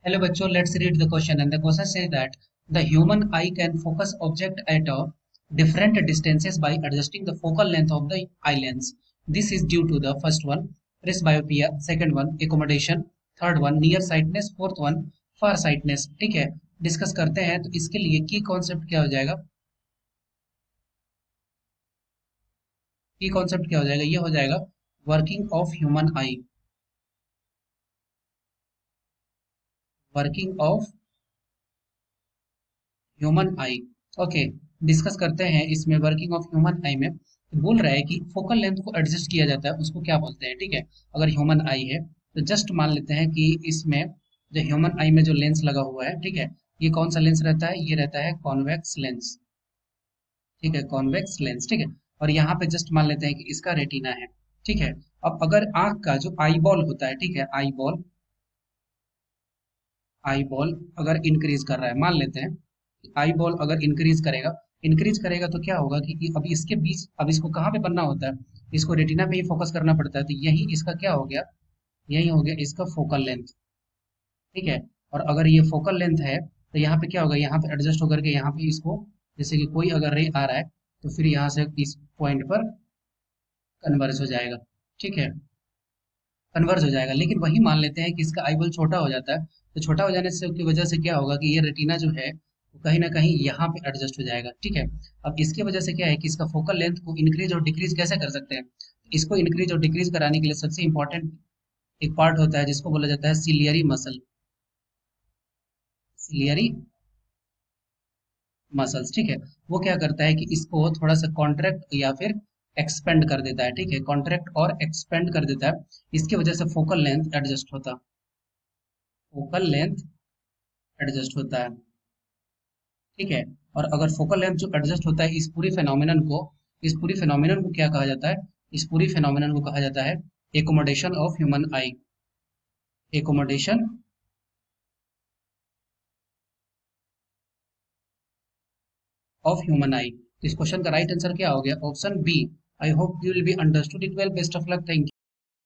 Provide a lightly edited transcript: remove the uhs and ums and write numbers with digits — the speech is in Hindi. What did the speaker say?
Hello बच्चों, let's read the question and the question says that the human eye can focus object at a different distances by adjusting the focal length of the eye lens. This is due to the first one presbyopia, second one accommodation, third one near sightness, fourth one far sightness. ठीक है, डिस्कस करते हैं। तो इसके लिए की कॉन्सेप्ट क्या हो जाएगा? की कॉन्सेप्ट क्या हो जाएगा? ये हो जाएगा working of human I. Working of human I. Okay, discuss करते हैं इसमें वर्किंग ऑफ ह्यूमन आई में। तो बोल रहा है कि फोकल लेंथ को एडजस्ट किया जाता है, उसको क्या बोलते हैं? ठीक है, अगर ह्यूमन आई है तो जस्ट मान लेते हैं कि इसमें जो ह्यूमन आई में जो लेंस लगा हुआ है, ठीक है, ये कौन सा लेंस रहता है? ये रहता है कॉन्वेक्स लेंस। ठीक है, कॉन्वेक्स लेंस। ठीक है, और यहाँ पे जस्ट मान लेते हैं कि इसका रेटिना है। ठीक है, अब अगर आंख का जो आई बॉल होता है, ठीक है, आई बॉल, आई बॉल अगर इंक्रीज कर रहा है, मान लेते हैं आई बॉल अगर इंक्रीज करेगा तो क्या होगा कि अब इसके बीच, अब इसको कहाँ पे बनना होता है? इसको रेटिना पे ही फोकस करना पड़ता है। तो यही इसका क्या हो गया? यही हो गया इसका फोकल लेंथ। ठीक है, और अगर ये फोकल लेंथ है तो यहाँ पे क्या होगा? यहाँ पे एडजस्ट होकर के यहाँ पे इसको, जैसे कि कोई अगर रे आ रहा है तो फिर यहाँ से इस पॉइंट पर कन्वर्ज हो जाएगा। ठीक है, कन्वर्ज हो जाएगा। लेकिन वही मान लेते हैं कि इसका आई बॉल छोटा हो जाता है, तो छोटा हो जाने से की वजह से क्या होगा कि ये रेटिना जो है वो कहीं ना कहीं यहाँ पे एडजस्ट हो जाएगा। ठीक है, अब इसकी वजह से क्या है कि इसका फोकल लेंथ को इंक्रीज और डिक्रीज कैसे कर सकते हैं? इसको इंक्रीज और डिक्रीज कराने के लिए सबसे इंपॉर्टेंट एक पार्ट होता है जिसको बोला जाता है सिलियरी मसल। सिलियरी मसल्स, ठीक है, वो क्या करता है कि इसको थोड़ा सा कॉन्ट्रैक्ट या फिर एक्सपेंड कर देता है। ठीक है, कॉन्ट्रैक्ट और एक्सपेंड कर देता है। इसकी वजह से फोकल लेंथ एडजस्ट होता, फोकल लेंथ एडजस्ट होता है। ठीक है, और अगर फोकल लेंथ जो एडजस्ट होता है, इस पूरी फिनोमिनन को क्या कहा जाता है? इस पूरी फिनोमिनन को कहा जाता है accommodation of human eye. Accommodation of human eye. तो इस क्वेश्चन का राइट आंसर क्या हो गया? Option B. I hope you will be understood it well. Best of luck. Thank you.